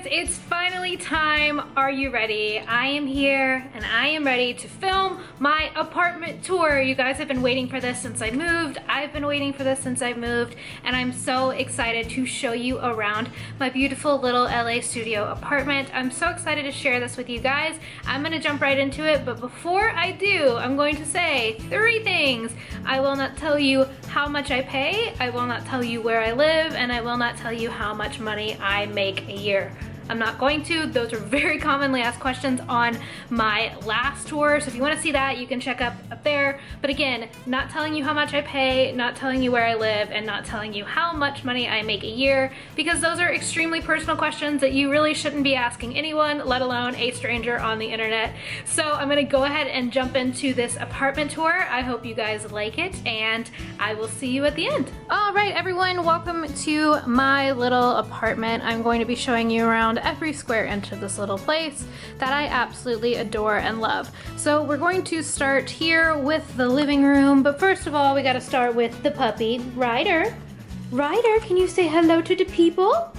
it's finally time. Are you ready? I am here and I am ready to film my apartment tour. You guys have been waiting for this since I moved. I've been waiting for this since I moved, and I'm so excited to show you around my beautiful little LA studio apartment. I'm so excited to share this with you guys. I'm gonna jump right into it, but before I do, I'm going to say 3 things. I will not tell you how much I pay, I will not tell you where I live, and I will not tell you how much money I make a year. I'm not going to. Those are very commonly asked questions on my last tour, so if you want to see that, you can check up there. But again, not telling you how much I pay, not telling you where I live, and not telling you how much money I make a year, because those are extremely personal questions that you really shouldn't be asking anyone, let alone a stranger on the internet. So I'm gonna go ahead and jump into this apartment tour. I hope you guys like it, and I will see you at the end. All right, everyone, welcome to my little apartment. I'm going to be showing you around every square inch of this little place that I absolutely adore and love. So we're going to start here with the living room, but first of all, we gotta start with the puppy, Ryder. Ryder, can you say hello to the people?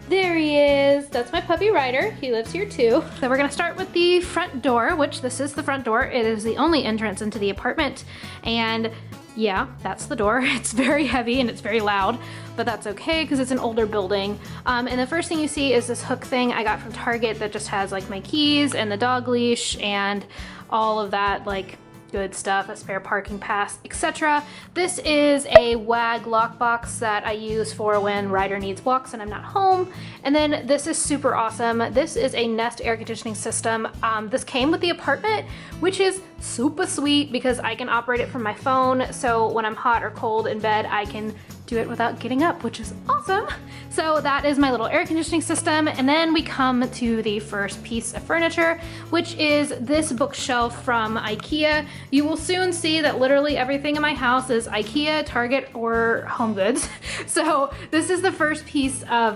There he is. That's my puppy Ryder. He lives here too. So we're gonna start with the front door, which this is the front door. It is the only entrance into the apartment, and yeah, that's the door. It's very heavy and it's very loud, but that's okay because it's an older building. And the first thing you see is this hook thing I got from Target that just has like my keys and the dog leash and all of that like good stuff, a spare parking pass, etc. This is a WAG lockbox that I use for when Ryder needs walks and I'm not home. And then this is super awesome. This is a Nest air conditioning system. This came with the apartment, which is super sweet because I can operate it from my phone. So when I'm hot or cold in bed, I can do it without getting up, which is awesome. So that is my little air conditioning system. And then we come to the first piece of furniture, which is this bookshelf from IKEA. You will soon see that literally everything in my house is IKEA, Target, or Home Goods. So this is the first piece of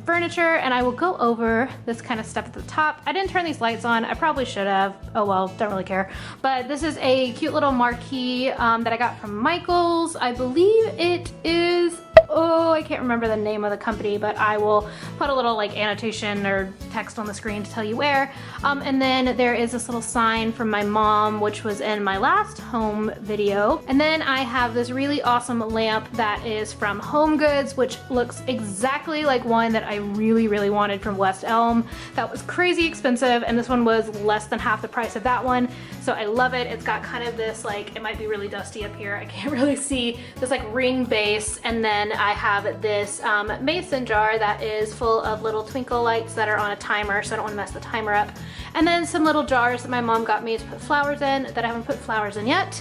furniture, and I will go over this kind of stuff at the top. I didn't turn these lights on. I probably should have. Oh well, don't really care. But this is a cute little marquee that I got from Michael's. I believe it is, oh, I can't remember the name of the company, but I will put a little like annotation or text on the screen to tell you where. And then there is this little sign from my mom, which was in my last home video. And then I have this really awesome lamp that is from Home Goods, which looks exactly like one that I really wanted from West Elm. That was crazy expensive, and this one was less than half the price of that one. So I love it. It's got kind of this like, it might be really dusty up here, I can't really see, this like ring base. And then I have this mason jar that is full of little twinkle lights that are on a timer, so I don't want to mess the timer up. And then some little jars that my mom got me to put flowers in that I haven't put flowers in yet.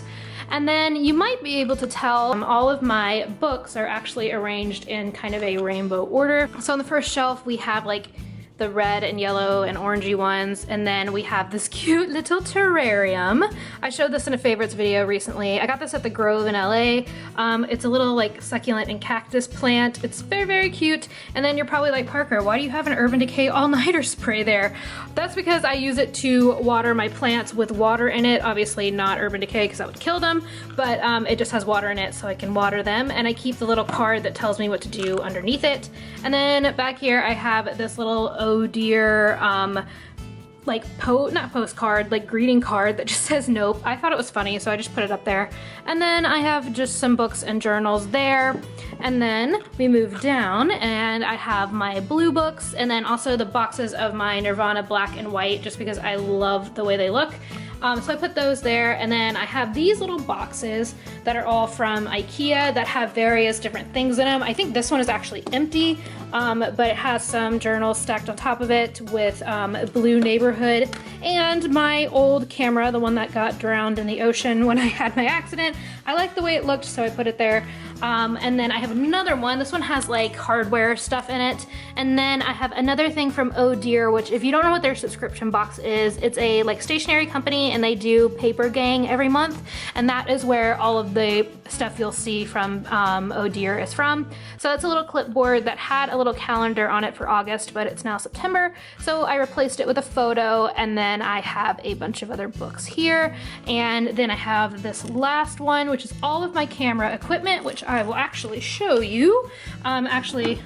And then you might be able to tell all of my books are actually arranged in kind of a rainbow order. So on the first shelf we have like the red and yellow and orangey ones, and then we have this cute little terrarium. I showed this in a favorites video recently. I got this at the Grove in LA. It's a little like succulent and cactus plant. It's very cute. And then you're probably like, Parker, why do you have an Urban Decay all-nighter spray there? That's because I use it to water my plants with water in it. Obviously not Urban Decay because that would kill them, but it just has water in it so I can water them, and I keep the little card that tells me what to do underneath it. And then back here I have this little oh dear like not postcard, like greeting card that just says nope. I thought it was funny, so I just put it up there. And then I have just some books and journals there. And then we move down and I have my blue books, and then also the boxes of my Nirvana black and white, just because I love the way they look. So I put those there, and then I have these little boxes that are all from IKEA that have various different things in them. I think this one is actually empty, but it has some journals stacked on top of it with Blue Neighborhood and my old camera, the one that got drowned in the ocean when I had my accident. I like the way it looked, so I put it there. And then I have another one. This one has like hardware stuff in it. And then I have another thing from Oh Dear, which if you don't know what their subscription box is, it's a like stationery company, and they do Paper Gang every month. And that is where all of the stuff you'll see from Oh Dear is from. So it's a little clipboard that had a little calendar on it for August, but it's now September. So I replaced it with a photo, and then I have a bunch of other books here. And then I have this last one, which is all of my camera equipment, which I will actually show you. Actually,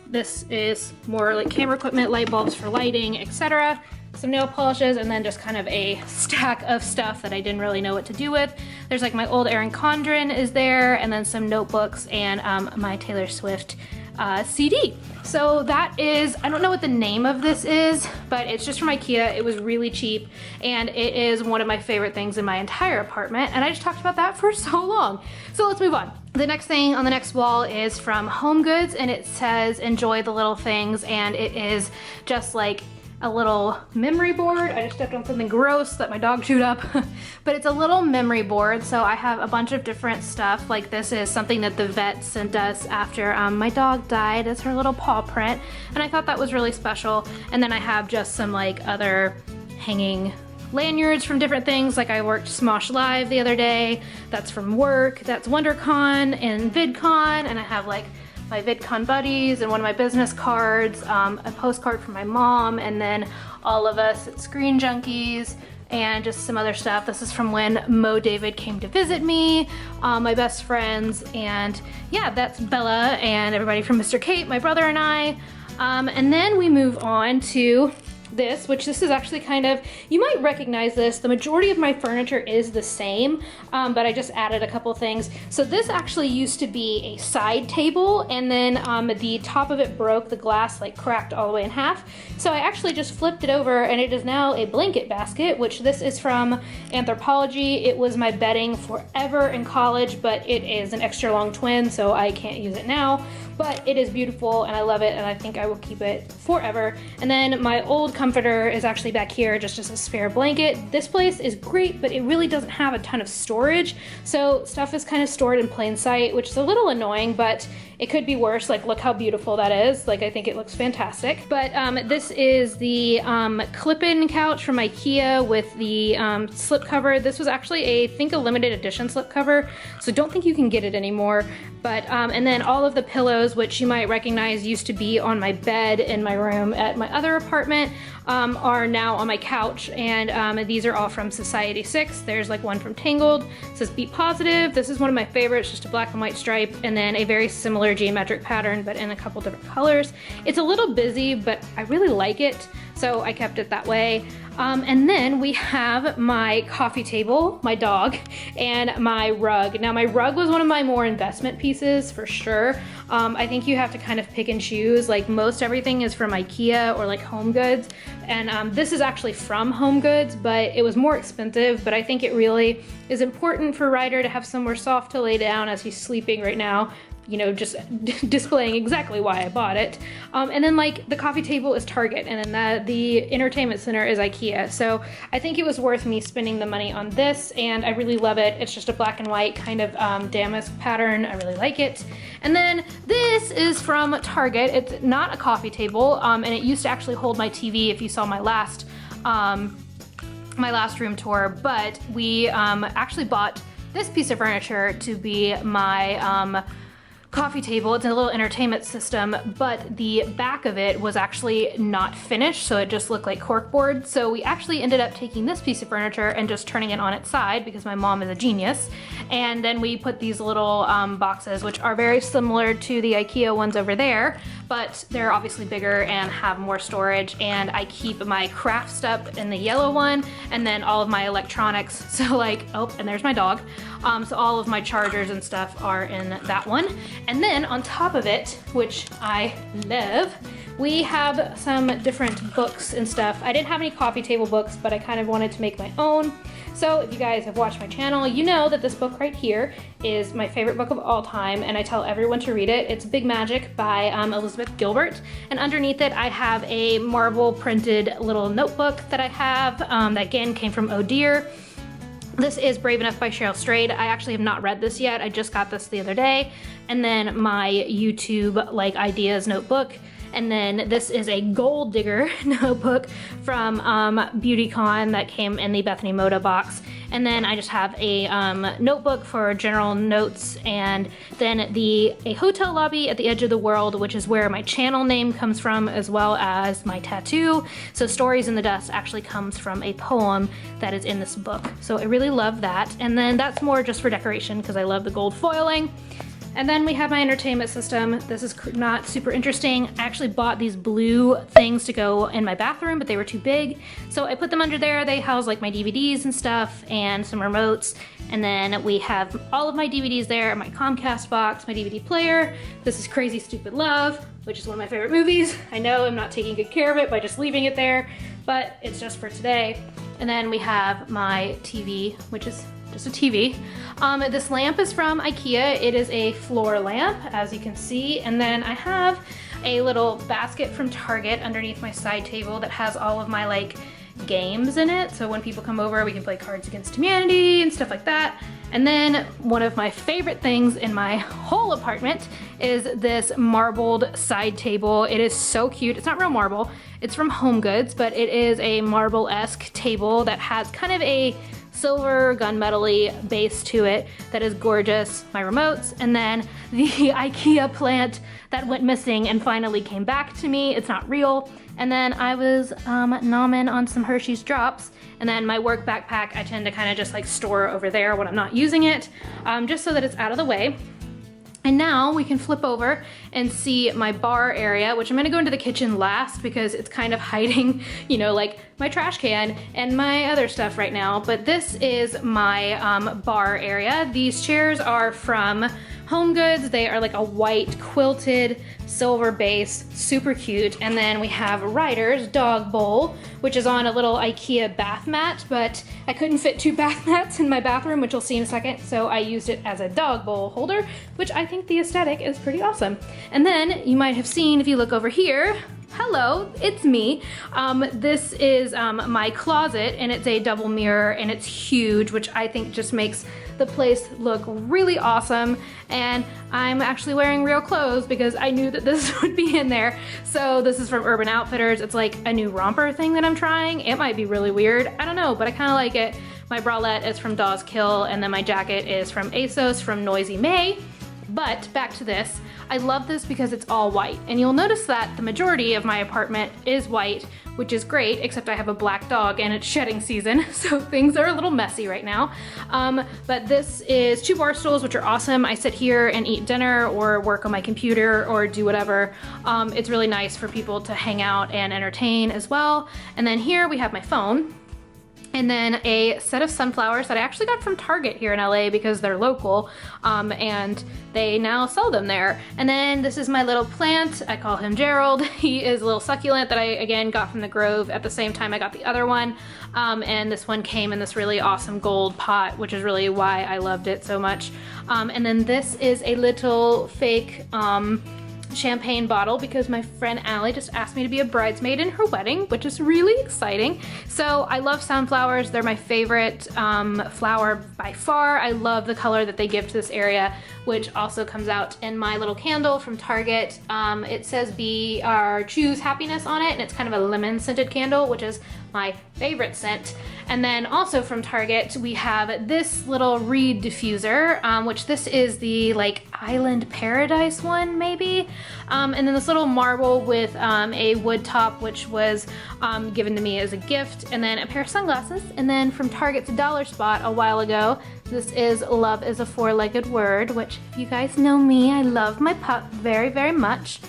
This is more like camera equipment, light bulbs for lighting, etc. Some nail polishes, and then just kind of a stack of stuff that I didn't really know what to do with. There's like my old Erin Condren is there, and then some notebooks and my Taylor Swift CD. So that is, I don't know what the name of this is, but it's just from IKEA. It was really cheap, and it is one of my favorite things in my entire apartment, and I just talked about that for so long. So let's move on. The next thing on the next wall is from Home Goods, and it says enjoy the little things, and it is just like a little memory board. I just stepped on something gross that my dog chewed up, but it's a little memory board. So I have a bunch of different stuff. Like this is something that the vet sent us after my dog died as her little paw print. And I thought that was really special. And then I have just some like other hanging lanyards from different things. Like I worked Smosh Live the other day. That's from work. That's WonderCon and VidCon. And I have like my VidCon buddies and one of my business cards, a postcard from my mom, and then all of us at Screen Junkies, and just some other stuff. This is from when Mo David came to visit me, my best friends, and yeah, that's Bella and everybody from Mr. Kate, my brother and I. And then we move on to this, which this is actually kind of, you might recognize this. The majority of my furniture is the same, but I just added a couple things. So this actually used to be a side table, and then the top of it broke, the glass like cracked all the way in half. So I actually just flipped it over, and it is now a blanket basket, which this is from Anthropologie. It was my bedding forever in college, but it is an extra long twin, so I can't use it now. But it is beautiful, and I love it, and I think I will keep it forever. And then my old comforter is actually back here, just as a spare blanket. This place is great, but it really doesn't have a ton of storage, so stuff is kind of stored in plain sight, which is a little annoying, but it could be worse. Like, look how beautiful that is. Like, I think it looks fantastic. But this is the clip-in couch from IKEA with the slip cover. This was actually I think a limited edition slip cover, so don't think you can get it anymore. But, and then all of the pillows, which you might recognize used to be on my bed in my room at my other apartment, are now on my couch, and these are all from Society 6. There's like one from Tangled, it says Be Positive. This is one of my favorites, just a black and white stripe, and then a very similar geometric pattern, but in a couple different colors. It's a little busy, but I really like it, so I kept it that way. And then we have my coffee table, my dog, and my rug. Now my rug was one of my more investment pieces for sure. I think you have to kind of pick and choose. Like most everything is from IKEA or like Home Goods. And this is actually from Home Goods, but it was more expensive. But I think it really is important for Ryder to have somewhere soft to lay down as he's sleeping right now. You know, just displaying exactly why I bought it. And then like the coffee table is Target, and then the entertainment center is IKEA. So I think it was worth me spending the money on this, and I really love it. It's just a black and white kind of damask pattern. I really like it. And then this is from Target. It's not a coffee table, and it used to actually hold my TV if you saw my last room tour, but we actually bought this piece of furniture to be my coffee table. It's a little entertainment system, but the back of it was actually not finished, so it just looked like corkboard. So we actually ended up taking this piece of furniture and just turning it on its side, because my mom is a genius. And then we put these little boxes, which are very similar to the IKEA ones over there, but they're obviously bigger and have more storage. And I keep my craft stuff in the yellow one, and then all of my electronics. So like, oh, and there's my dog. So all of my chargers and stuff are in that one. And then on top of it, which I love, we have some different books and stuff. I didn't have any coffee table books, but I kind of wanted to make my own. So if you guys have watched my channel, you know that this book right here is my favorite book of all time, and I tell everyone to read it. It's Big Magic by Elizabeth Gilbert, and underneath it I have a marble printed little notebook that I have that again came from Oh Dear. This is Brave Enough by Cheryl Strayed. I actually have not read this yet. I just got this the other day. And then my YouTube like ideas notebook. And then this is a Gold Digger notebook from BeautyCon that came in the Bethany Moda box. And then I just have a notebook for general notes, and then a hotel lobby at the edge of the world, which is where my channel name comes from, as well as my tattoo. So Stories in the Dust actually comes from a poem that is in this book. So I really love that. And then that's more just for decoration because I love the gold foiling. And then we have my entertainment system. This is not super interesting. I actually bought these blue things to go in my bathroom, but they were too big. So I put them under there. They house like my DVDs and stuff and some remotes. And then we have all of my DVDs there, my Comcast box, my DVD player. This is Crazy Stupid Love, which is one of my favorite movies. I know I'm not taking good care of it by just leaving it there, but it's just for today. And then we have my TV, which is just a TV. This lamp is from IKEA. It is a floor lamp, as you can see. And then I have a little basket from Target underneath my side table that has all of my like games in it. So when people come over, we can play Cards Against Humanity and stuff like that. And then one of my favorite things in my whole apartment is this marbled side table. It is so cute. It's not real marble. It's from Home Goods, but it is a marble-esque table that has kind of a silver gunmetal-y base to it that is gorgeous. My remotes, and then the IKEA plant that went missing and finally came back to me. It's not real. And then I was nomming on some Hershey's drops. And then my work backpack, I tend to kind of just like store over there when I'm not using it, just so that it's out of the way. And now we can flip over and see my bar area, which I'm gonna go into the kitchen last because it's kind of hiding, you know, like my trash can and my other stuff right now. But this is my bar area. These chairs are from Home Goods. They are like a white quilted silver base, super cute. And then we have Ryder's dog bowl, which is on a little IKEA bath mat, but I couldn't fit 2 bath mats in my bathroom, which you'll see in a second. So I used it as a dog bowl holder, which I think the aesthetic is pretty awesome. And then you might have seen, if you look over here, hello, it's me. This is my closet, and it's a double mirror, and it's huge, which I think just makes the place look really awesome. And I'm actually wearing real clothes because I knew that this would be in there. So this is from Urban Outfitters. It's like a new romper thing that I'm trying. It might be really weird, I don't know, but I kind of like it. My bralette is from Dawes Kill, and then my jacket is from ASOS from Noisy May. But back to this, I love this because it's all white. And you'll notice that the majority of my apartment is white, which is great, except I have a black dog and it's shedding season, so things are a little messy right now. But this is 2 bar stools, which are awesome. I sit here and eat dinner or work on my computer or do whatever. It's really nice for people to hang out and entertain as well. And then here we have my phone. And then a set of sunflowers that I actually got from Target here in LA because they're local, and they now sell them there. And then this is my little plant. I call him Gerald. He is a little succulent that I, again, got from the Grove at the same time I got the other one. And this one came in this really awesome gold pot, which is really why I loved it so much. And then this is a little fake champagne bottle because my friend Allie just asked me to be a bridesmaid in her wedding, which is really exciting. So I love sunflowers. They're my favorite flower by far. I love the color that they give to this area, which also comes out in my little candle from Target. It says choose happiness on it, and it's kind of a lemon scented candle, which is my favorite scent. And then also from Target, we have this little reed diffuser, which this is the like Island Paradise one maybe. And then this little marble with a wood top, which was given to me as a gift. And then a pair of sunglasses. And then from Target's Dollar Spot a while ago, this is Love is a Four-Legged Word, which if you guys know me, I love my pup very, very much.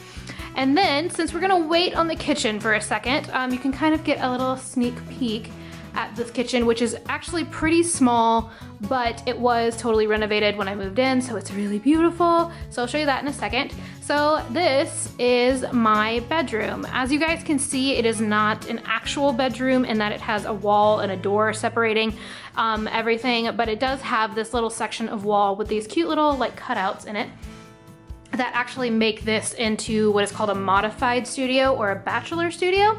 And then, since we're gonna wait on the kitchen for a second, you can kind of get a little sneak peek at this kitchen, which is actually pretty small, but it was totally renovated when I moved in, so it's really beautiful. So I'll show you that in a second. So this is my bedroom. As you guys can see, it is not an actual bedroom in that it has a wall and a door separating everything, but it does have this little section of wall with these cute little like cutouts in it that actually make this into what is called a modified studio or a bachelor studio.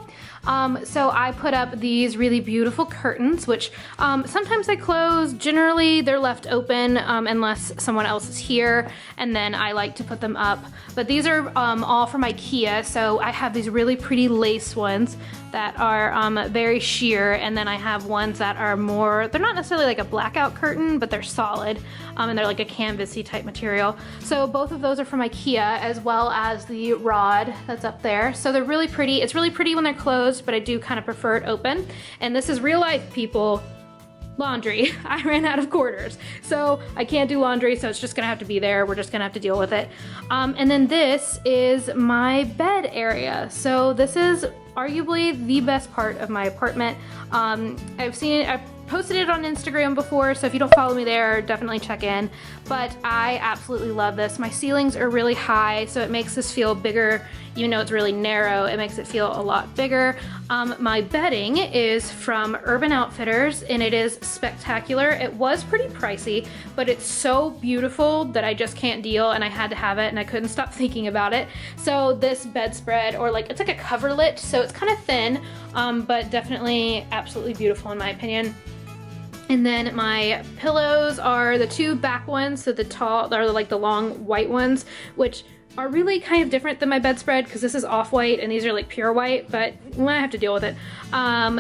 So I put up these really beautiful curtains, which sometimes I close. Generally, they're left open unless someone else is here, and then I like to put them up. But these are all from IKEA, so I have these really pretty lace ones that are very sheer, and then I have ones that are more, they're not necessarily like a blackout curtain, but they're solid, and they're like a canvasy type material. So both of those are from IKEA, as well as the rod that's up there. So they're really pretty. It's really pretty when they're closed, but I do kind of prefer it open. And this is real life, people. laundry. I ran out of quarters. So I can't do laundry, so it's just gonna have to be there. We're just gonna have to deal with it. And then this is my bed area. So this is arguably the best part of my apartment. I've posted it on Instagram before, so if you don't follow me there, definitely check in. But I absolutely love this. My ceilings are really high, so it makes this feel bigger. Even though it's really narrow, it makes it feel a lot bigger. My bedding is from Urban Outfitters, and it is spectacular. It was pretty pricey, but it's so beautiful that I just can't deal, and I had to have it, and I couldn't stop thinking about it. So this bedspread, or like, it's like a coverlet, so it's kind of thin, but definitely absolutely beautiful in my opinion. And then my pillows are the two back ones, so the tall, or like the long white ones, which are really kind of different than my bedspread because this is off-white and these are like pure white, but I have to deal with it.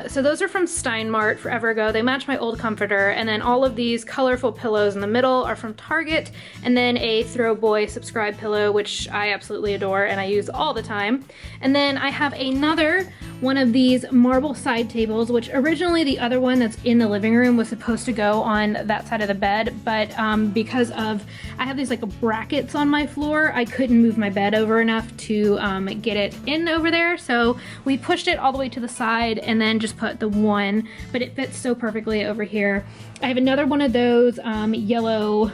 So those are from Steinmart forever ago. They match my old comforter, and then all of these colorful pillows in the middle are from Target, and then a Throw Boy subscribe pillow, which I absolutely adore and I use all the time. And then I have another one of these marble side tables, which originally the other one that's in the living room was supposed to go on that side of the bed, but because of, I have these like brackets on my floor, I couldn't move my bed over enough to get it in over there, so we pushed it all the way to the side and then just put the one, but it fits so perfectly over here. I have another one of those yellow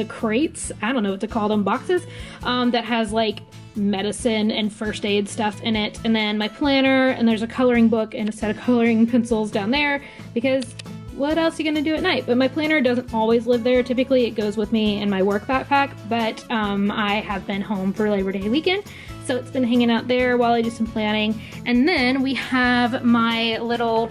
crates, I don't know what to call them, boxes, that has like medicine and first aid stuff in it, and then my planner, and there's a coloring book and a set of coloring pencils down there because what else are you gonna do at night? But my planner doesn't always live there. Typically it goes with me in my work backpack, but I have been home for Labor Day weekend, so it's been hanging out there while I do some planning. And then we have my little,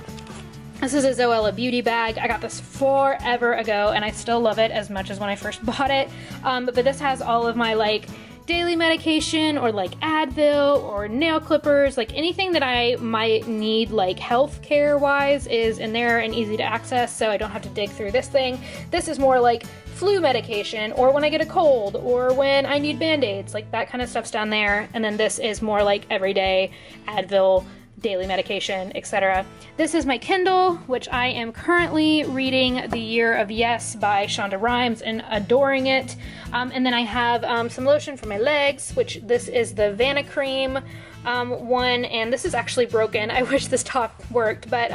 this is a Zoella beauty bag. I got this forever ago and I still love it as much as when I first bought it. But this has all of my like daily medication or like Advil or nail clippers, like anything that I might need like health care wise is in there and easy to access, so I don't have to dig through this thing. This is more like flu medication or when I get a cold or when I need band-aids, like that kind of stuff's down there. And then this is more like everyday Advil, daily medication, etc. This is my Kindle, which I am currently reading The Year of Yes by Shonda Rhimes and adoring it. And then I have some lotion for my legs, which this is the Vanity one, and this is actually broken. I wish this top worked, but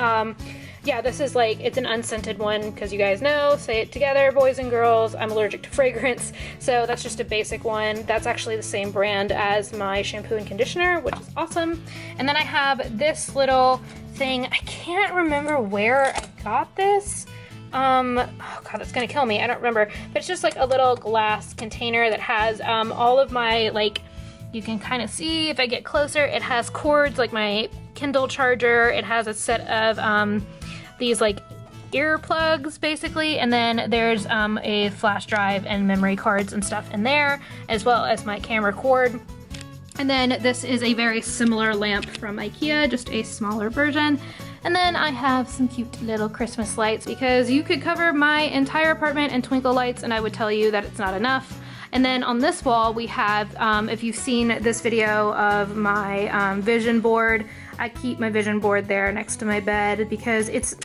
yeah, this is like, it's an unscented one because you guys know, say it together, boys and girls, I'm allergic to fragrance. So that's just a basic one. That's actually the same brand as my shampoo and conditioner, which is awesome. And then I have this little thing. I can't remember where I got this. Oh god, that's gonna kill me. I don't remember. But it's just like a little glass container that has all of my, like, you can kind of see if I get closer, it has cords like my Kindle charger. It has a set of these like earplugs basically, and then there's a flash drive and memory cards and stuff in there, as well as my camera cord. And then this is a very similar lamp from IKEA, just a smaller version. And then I have some cute little Christmas lights because you could cover my entire apartment in twinkle lights and I would tell you that it's not enough. And then on this wall we have, if you've seen this video of my vision board, I keep my vision board there next to my bed because it's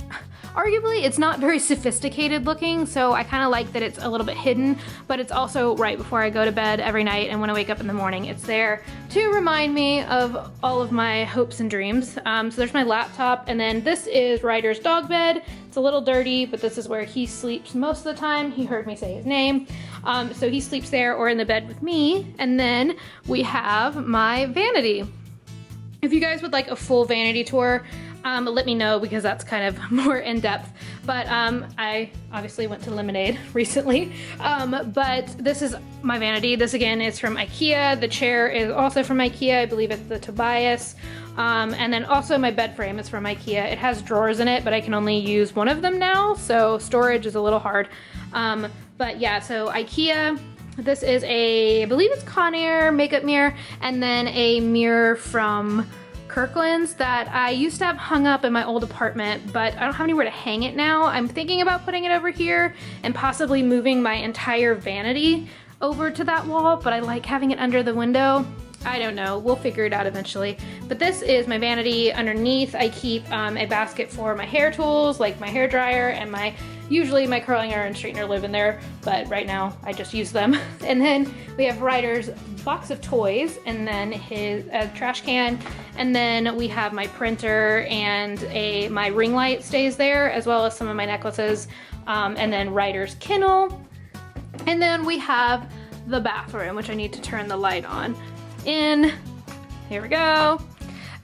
arguably, it's not very sophisticated looking, so I kind of like that it's a little bit hidden, but it's also right before I go to bed every night, and when I wake up in the morning, it's there to remind me of all of my hopes and dreams. So there's my laptop, and then this is Ryder's dog bed. It's a little dirty, but this is where he sleeps most of the time. He heard me say his name. So he sleeps there or in the bed with me, and then we have my vanity. If you guys would like a full vanity tour, let me know because that's kind of more in depth. But I obviously went to Lemonade recently. But this is my vanity. This again is from IKEA. The chair is also from IKEA. I believe it's the Tobias. And then also my bed frame is from IKEA. It has drawers in it, but I can only use one of them now, so storage is a little hard. But yeah, so IKEA. This is a, I believe it's Conair makeup mirror, and then a mirror from Kirkland's that I used to have hung up in my old apartment, but I don't have anywhere to hang it now. I'm thinking about putting it over here and possibly moving my entire vanity over to that wall, but I like having it under the window. I don't know, we'll figure it out eventually. But this is my vanity. Underneath I keep a basket for my hair tools, like my hair dryer and usually my curling iron and straightener live in there, but right now I just use them. And then we have Ryder's box of toys, and then his trash can, and then we have my printer and my ring light stays there, as well as some of my necklaces, and then Ryder's kennel. And then we have the bathroom, which I need to turn the light on. Here we go.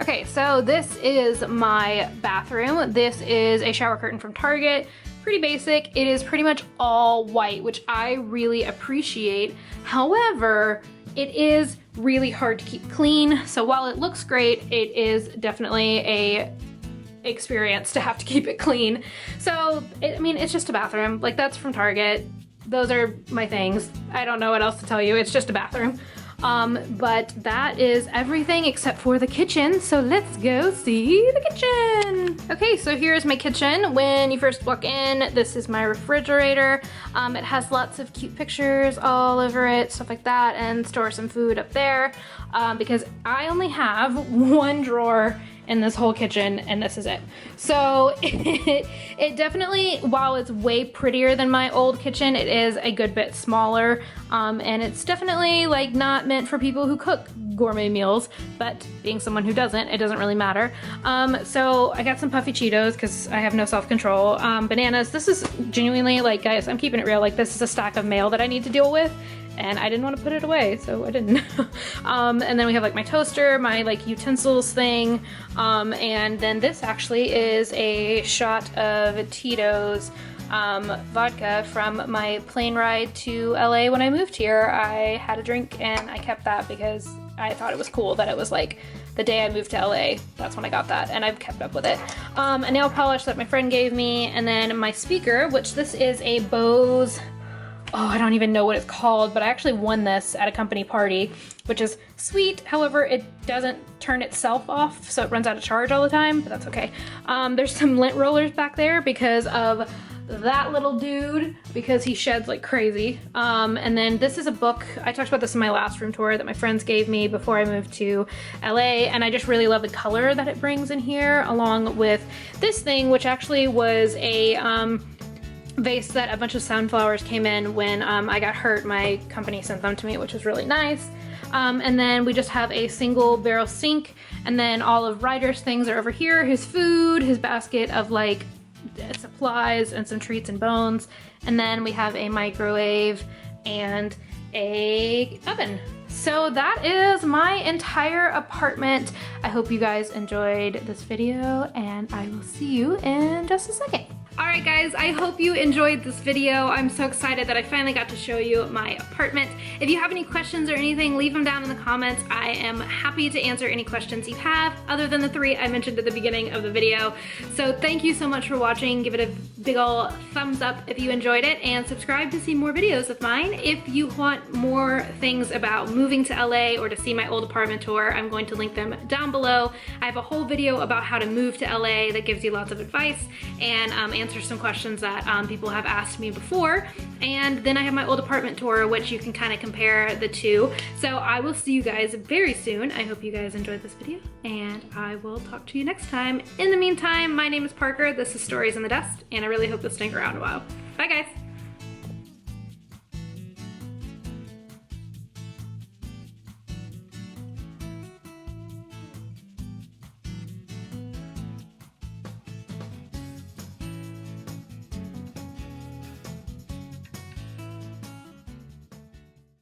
Okay, so this is my bathroom. This is a shower curtain from Target. Pretty basic. It is pretty much all white, which I really appreciate. However, it is really hard to keep clean. So while it looks great, it is definitely a experience to have to keep it clean. So, I mean, it's just a bathroom. Like, that's from Target. Those are my things. I don't know what else to tell you. It's just a bathroom. But that is everything except for the kitchen. So let's go see the kitchen. Okay, so here's my kitchen. When you first walk in, this is my refrigerator. It has lots of cute pictures all over it, stuff like that, and store some food up there, because I only have one drawer in this whole kitchen, and this is it. So it definitely, while it's way prettier than my old kitchen, it is a good bit smaller, and it's definitely like not meant for people who cook gourmet meals, but being someone who doesn't, it doesn't really matter. So I got some puffy Cheetos because I have no self-control. Bananas. This is genuinely, like, guys, I'm keeping it real, like, this is a stack of mail that I need to deal with, and I didn't want to put it away, so I didn't. And then we have like my toaster, my like utensils thing, and then this actually is a shot of Tito's vodka from my plane ride to LA when I moved here. I had a drink and I kept that because I thought it was cool that it was like the day I moved to LA, that's when I got that, and I've kept up with it. A nail polish that my friend gave me, and then my speaker, which this is a Bose, oh, I don't even know what it's called, but I actually won this at a company party, which is sweet. However, it doesn't turn itself off, so it runs out of charge all the time, but that's okay. There's some lint rollers back there because of that little dude, because he sheds like crazy. And then this is a book. I talked about this in my last room tour that my friends gave me before I moved to LA, and I just really love the color that it brings in here, along with this thing, which actually was a vase that a bunch of sunflowers came in when I got hurt. My company sent them to me, which was really nice. And then we just have a single barrel sink, and then all of Ryder's things are over here. His food, his basket of like supplies, and some treats and bones. And then we have a microwave and a oven. So that is my entire apartment. I hope you guys enjoyed this video, and I will see you in just a second. Alright guys, I hope you enjoyed this video. I'm so excited that I finally got to show you my apartment. If you have any questions or anything, leave them down in the comments. I am happy to answer any questions you have, other than the 3 I mentioned at the beginning of the video. So thank you so much for watching. Give it a big ol' thumbs up if you enjoyed it, and subscribe to see more videos of mine. If you want more things about moving to LA or to see my old apartment tour, I'm going to link them down below. I have a whole video about how to move to LA that gives you lots of advice and answer some questions that people have asked me before. And then I have my old apartment tour, which you can kind of compare the two. So I will see you guys very soon. I hope you guys enjoyed this video, and I will talk to you next time. In the meantime, my name is Parker, this is Stories in the Dust, and I really hope you'll stick around a while. Bye guys!